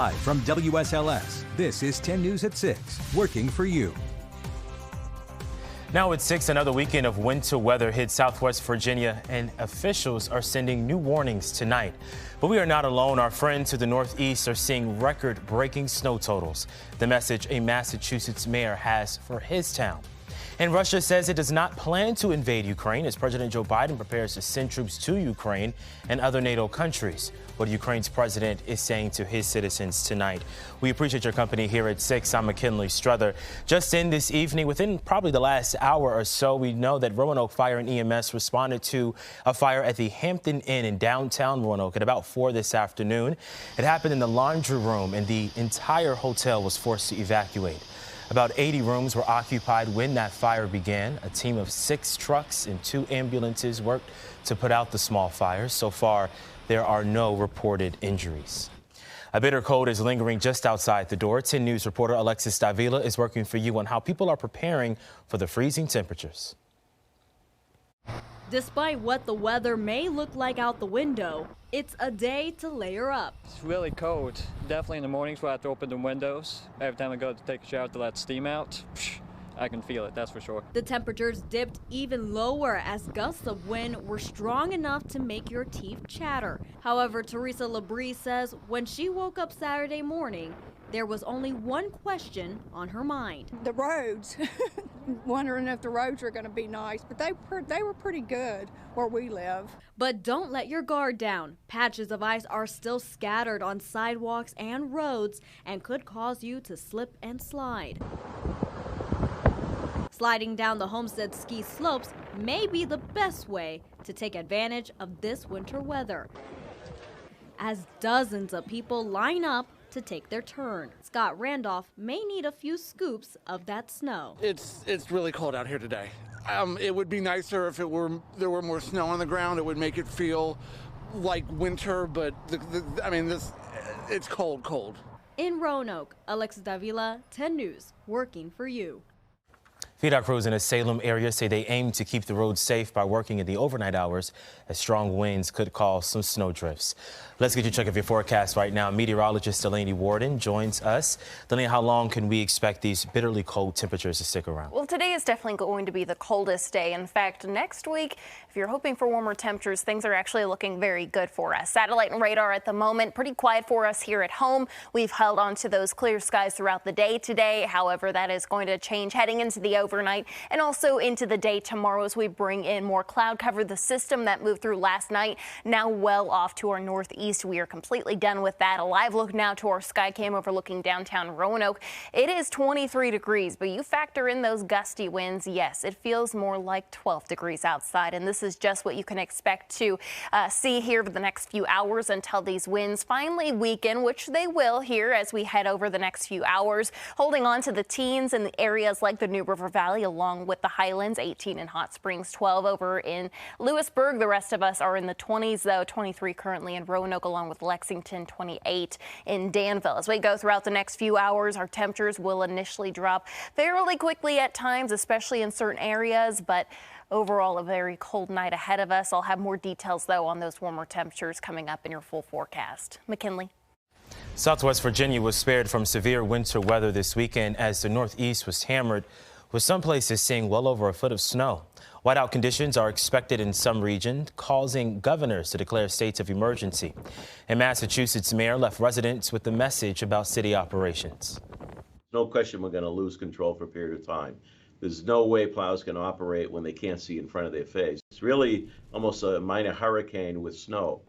Live from WSLS, this is 10 News at 6, working for you. Now at 6, another weekend of winter weather hit Southwest Virginia, and officials are sending new warnings tonight. But we are not alone. Our friends to the northeast are seeing record-breaking snow totals. The message a Massachusetts mayor has for his town. And Russia says it does not plan to invade Ukraine as President Joe Biden prepares to send troops to Ukraine and other NATO countries. What Ukraine's president is saying to his citizens tonight. We appreciate your company here at 6. I'm McKinley Struther. Just in this evening, within probably the last hour or so, we know that Roanoke Fire and EMS responded to a fire at the Hampton Inn in downtown Roanoke at about 4 this afternoon. It happened in the laundry room, and the entire hotel was forced to evacuate. About 80 rooms were occupied when that fire began. A team of 6 trucks and 2 ambulances worked to put out the small fires. So far, there are no reported injuries. A bitter cold is lingering just outside the door. 10 News reporter Alexis Davila is working for you on how people are preparing for the freezing temperatures. Despite what the weather may look like out the window, it's a day to layer up. It's really cold. Definitely in the mornings where I have to open the windows. Every time I go to take a shower to let steam out, I can feel it, that's for sure. The temperatures dipped even lower as gusts of wind were strong enough to make your teeth chatter. However, Teresa Labrie says when she woke up Saturday morning, there was only one question on her mind. The roads. Wondering if the roads are going to be nice, but they were pretty good where we live. But don't let your guard down. Patches of ice are still scattered on sidewalks and roads and could cause you to slip and slide. Sliding down the Homestead ski slopes may be the best way to take advantage of this winter weather, as dozens of people line up to take their turn. Scott Randolph may need a few scoops of that snow. It's really cold out here today. It would be nicer if there were more snow on the ground. It would make it feel like winter, but it's cold. In Roanoke, Alexis Davila, 10 News, working for you. VDOT crews in the Salem area say they aim to keep the roads safe by working in the overnight hours as strong winds could cause some snow drifts. Let's get you a check of your forecast right now. Meteorologist Delaney Warden joins us. Delaney, how long can we expect these bitterly cold temperatures to stick around? Well, today is definitely going to be the coldest day. In fact, next week, if you're hoping for warmer temperatures, things are actually looking very good for us. Satellite and radar at the moment, pretty quiet for us here at home. We've held on to those clear skies throughout the day today. However, that is going to change heading into the overnight and also into the day tomorrow as we bring in more cloud cover. The system that moved through last night now well off to our northeast. We are completely done with that. A live look now to our sky cam overlooking downtown Roanoke. It is 23 degrees, but you factor in those gusty winds. Yes, it feels more like 12 degrees outside, and this is just what you can expect to see here for the next few hours until these winds finally weaken, which they will here as we head over the next few hours. Holding on to the teens in the areas like the New River Valley along with the Highlands, 18 in Hot Springs, 12 over in Lewisburg. The rest of us are in the 20s, though, 23 currently in Roanoke, along with Lexington, 28 in Danville. As we go throughout the next few hours, our temperatures will initially drop fairly quickly at times, especially in certain areas, but overall a very cold night ahead of us. I'll have more details, though, on those warmer temperatures coming up in your full forecast. McKinley. Southwest Virginia was spared from severe winter weather this weekend as the Northeast was hammered, with some places seeing well over a foot of snow. Whiteout conditions are expected in some regions, causing governors to declare states of emergency. And Massachusetts mayor left residents with a message about city operations. No question we're going to lose control for a period of time. There's no way plows can operate when they can't see in front of their face. It's really almost a minor hurricane with snow.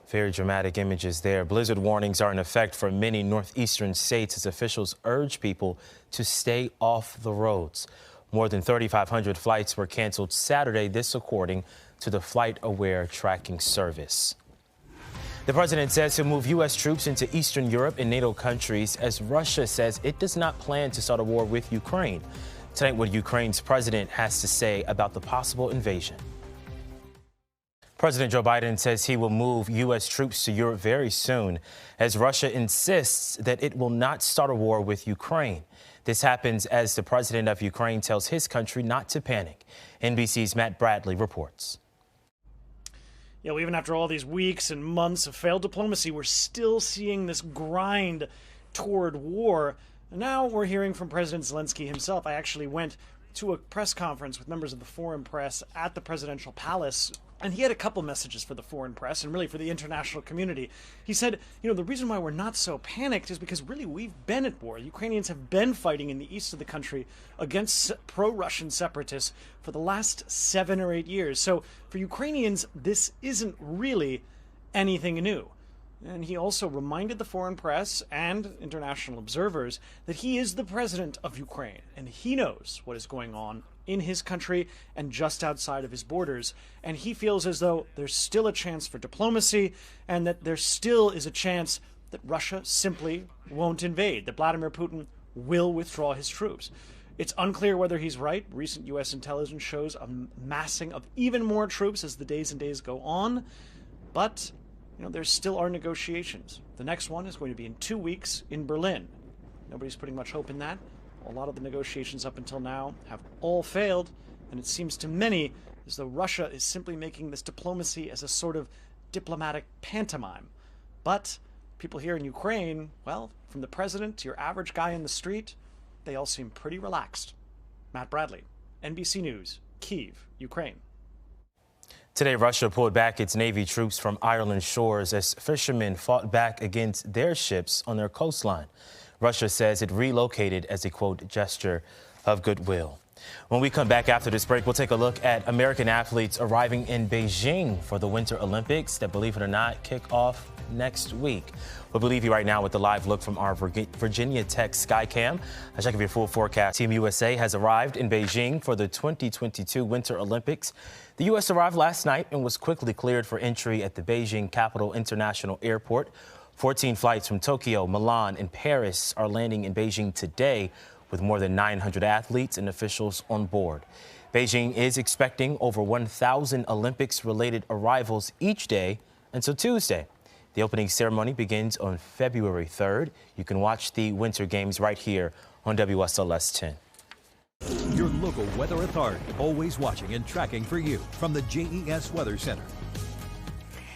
Very dramatic images there. Blizzard warnings are in effect for many northeastern states as officials urge people to stay off the roads. More than 3,500 flights were canceled Saturday, this according to the Flight Aware Tracking Service. The president says he'll move U.S. troops into Eastern Europe and NATO countries as Russia says it does not plan to start a war with Ukraine. Tonight, what Ukraine's president has to say about the possible invasion. President Joe Biden says he will move U.S. troops to Europe very soon as Russia insists that it will not start a war with Ukraine. This happens as the president of Ukraine tells his country not to panic. NBC's Matt Bradley reports. Even after all these weeks and months of failed diplomacy, we're still seeing this grind toward war. And now we're hearing from President Zelensky himself. I actually went to a press conference with members of the foreign press at the presidential palace, and he had a couple messages for the foreign press and really for the international community. He said, the reason why we're not so panicked is because really we've been at war. Ukrainians have been fighting in the east of the country against pro-Russian separatists for the last 7 or 8 years. So for Ukrainians, this isn't really anything new. And he also reminded the foreign press and international observers that he is the president of Ukraine, and he knows what is going on in his country and just outside of his borders. And he feels as though there's still a chance for diplomacy and that there still is a chance that Russia simply won't invade, that Vladimir Putin will withdraw his troops. It's unclear whether he's right. Recent U.S. intelligence shows a massing of even more troops as the days and days go on. But there still are negotiations. The next one is going to be in 2 weeks in Berlin. Nobody's putting much hope in that. A lot of the negotiations up until now have all failed, and it seems to many as though Russia is simply making this diplomacy as a sort of diplomatic pantomime. But people here in Ukraine, well, from the president to your average guy in the street, they all seem pretty relaxed. Matt Bradley, NBC News, Kyiv, Ukraine. Today, Russia pulled back its Navy troops from Ireland's shores as fishermen fought back against their ships on their coastline. Russia says it relocated as a, quote, gesture of goodwill. When we come back after this break, we'll take a look at American athletes arriving in Beijing for the Winter Olympics that, believe it or not, kick off next week. We'll leave you right now with the live look from our Virginia Tech Skycam. I check your full forecast. Team USA has arrived in Beijing for the 2022 Winter Olympics. The U.S. arrived last night and was quickly cleared for entry at the Beijing Capital International Airport. 14 flights from Tokyo, Milan, and Paris are landing in Beijing today, with more than 900 athletes and officials on board. Beijing is expecting over 1,000 Olympics-related arrivals each day until Tuesday. The opening ceremony begins on February 3rd. You can watch the Winter Games right here on WSLS 10. Your local weather authority, always watching and tracking for you from the JES Weather Center.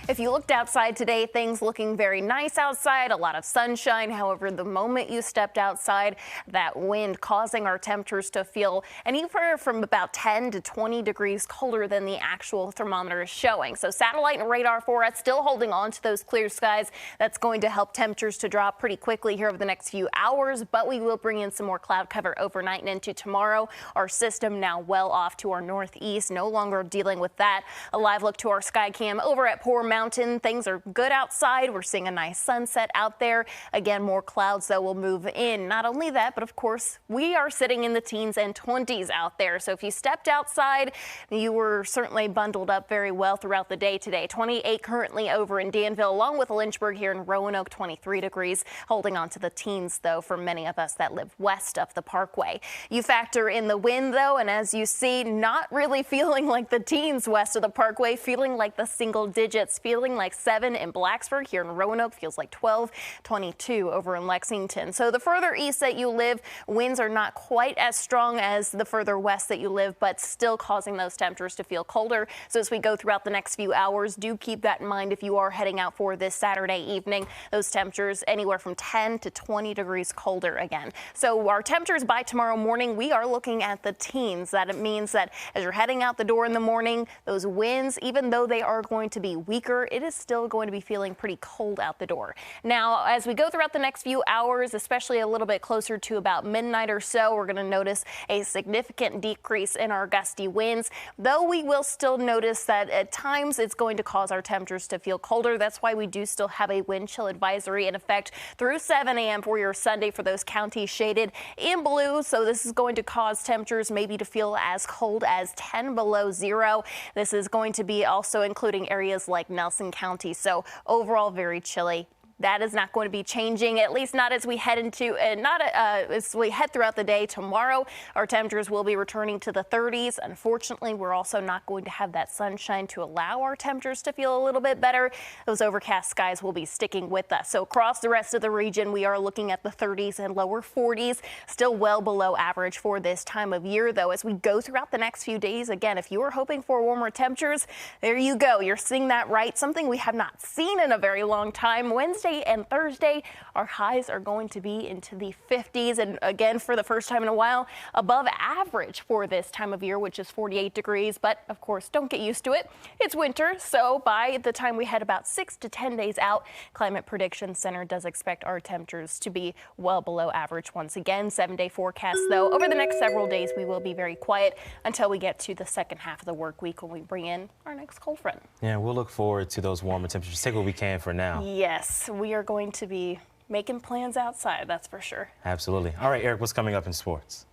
If you looked outside today, things looking very nice outside, a lot of sunshine. However, the moment you stepped outside, that wind causing our temperatures to feel anywhere from about 10 to 20 degrees colder than the actual thermometer is showing. So satellite and radar for us still holding on to those clear skies. That's going to help temperatures to drop pretty quickly here over the next few hours, but we will bring in some more cloud cover overnight and into tomorrow. Our system now well off to our northeast, no longer dealing with that. A live look to our sky cam over at Poor Mountain. Things are good outside. We're seeing a nice sunset out there. Again, more clouds that will move in. Not only that, but of course, we are sitting in the teens and 20s out there. So if you stepped outside, you were certainly bundled up very well throughout the day today. 28 currently over in Danville, along with Lynchburg here in Roanoke, 23 degrees. Holding on to the teens, though, for many of us that live west of the Parkway. You factor in the wind, though, and as you see, not really feeling like the teens west of the Parkway, feeling like the single digits, feeling like 7 in Blacksburg. Here in Roanoke feels like 12, 22 over in Lexington. So the further east that you live, winds are not quite as strong as the further west that you live, but still causing those temperatures to feel colder. So as we go throughout the next few hours, do keep that in mind if you are heading out for this Saturday evening. Those temperatures anywhere from 10 to 20 degrees colder again. So our temperatures by tomorrow morning, we are looking at the teens. That it means that as you're heading out the door in the morning, those winds, even though they are going to be weaker, it is still going to be feeling pretty cold out the door. Now, as we go throughout the next few hours, especially a little bit closer to about midnight or so, we're going to notice a significant decrease in our gusty winds, though we will still notice that at times it's going to cause our temperatures to feel colder. That's why we do still have a wind chill advisory in effect through 7 a.m. for your Sunday for those counties shaded in blue. So this is going to cause temperatures maybe to feel as cold as 10 below zero. This is going to be also including areas like Nelson County. So overall, very chilly. That is not going to be changing, at least not as we head into, as we head throughout the day tomorrow. Our temperatures will be returning to the 30s. Unfortunately, we're also not going to have that sunshine to allow our temperatures to feel a little bit better. Those overcast skies will be sticking with us. So across the rest of the region, we are looking at the 30s and lower 40s, still well below average for this time of year, though. As we go throughout the next few days, again, if you are hoping for warmer temperatures, there you go. You're seeing that right. Something we have not seen in a very long time. Wednesday and Thursday, our highs are going to be into the 50s. And again, for the first time in a while, above average for this time of year, which is 48 degrees. But of course, don't get used to it. It's winter. So by the time we head about 6 to 10 days out, Climate Prediction Center does expect our temperatures to be well below average once again. 7-day forecast, though, over the next several days, we will be very quiet until we get to the second half of the work week when we bring in our next cold front. Yeah, we'll look forward to those warmer temperatures. Take what we can for now. Yes, we are going to be making plans outside, that's for sure. Absolutely. All right, Eric, what's coming up in sports?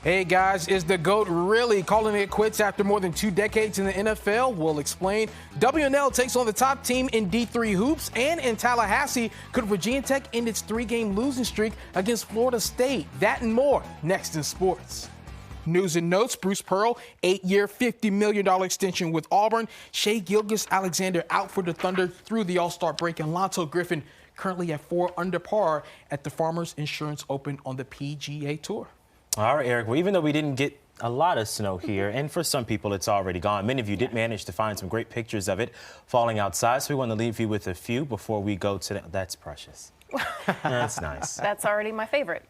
Hey guys, is the GOAT really calling it quits after more than 2 decades in the NFL? We'll explain. WNL takes on the top team in D3 hoops, and in Tallahassee, could Virginia Tech end its 3-game losing streak against Florida State? That and more next in sports. News and notes, Bruce Pearl, 8-year, $50 million extension with Auburn. Shai Gilgeous-Alexander out for the Thunder through the All-Star break. And Lonzo Griffin currently at 4 under par at the Farmers Insurance Open on the PGA Tour. All right, Eric. Well, even though we didn't get a lot of snow here, and for some people it's already gone, many of you did manage to find some great pictures of it falling outside. So we want to leave you with a few before we go to that's precious. That's nice. That's already my favorite.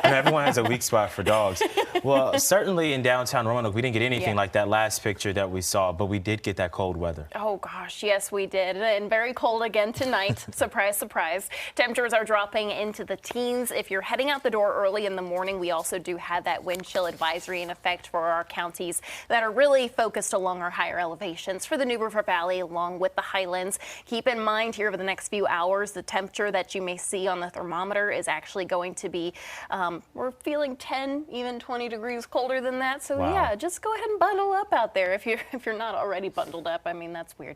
Everyone has a weak spot for dogs. Well, certainly in downtown Roanoke, we didn't get anything like that last picture that we saw, but we did get that cold weather. Oh, gosh, yes, we did. And very cold again tonight. Surprise, surprise. Temperatures are dropping into the teens. If you're heading out the door early in the morning, we also do have that wind chill advisory in effect for our counties that are really focused along our higher elevations for the New River Valley, along with the highlands. Keep in mind here over the next few hours, the temperature that you may see on the thermometer is actually going to be, we're feeling 10, even 20 degrees colder than that. So yeah, just go ahead and bundle up out there if you're not already bundled up. I mean, that's weird.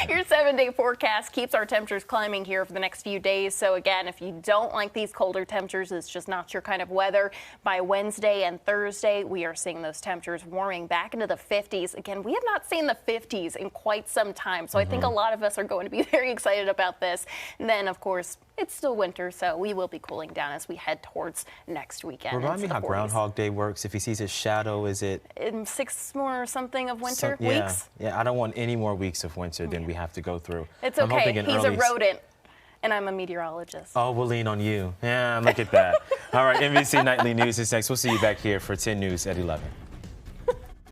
Your 7-day forecast keeps our temperatures climbing here for the next few days. So again, if you don't like these colder temperatures, it's just not your kind of weather. By Wednesday and Thursday, we are seeing those temperatures warming back into the 50s. Again, we have not seen the 50s in quite some time. So I think a lot of us are going to be very excited about this. And then, of course, it's still winter, so we will be cooling down as we head towards next weekend. Remind me how Groundhog Day works. If he sees his shadow, is it in 6 more or something of winter weeks? Yeah, I don't want any more weeks of winter than we have to go through. It's okay. He's a rodent, and I'm a meteorologist. Oh, we'll lean on you. Yeah, look at that. All right, NBC Nightly News is next. We'll see you back here for 10 News at 11.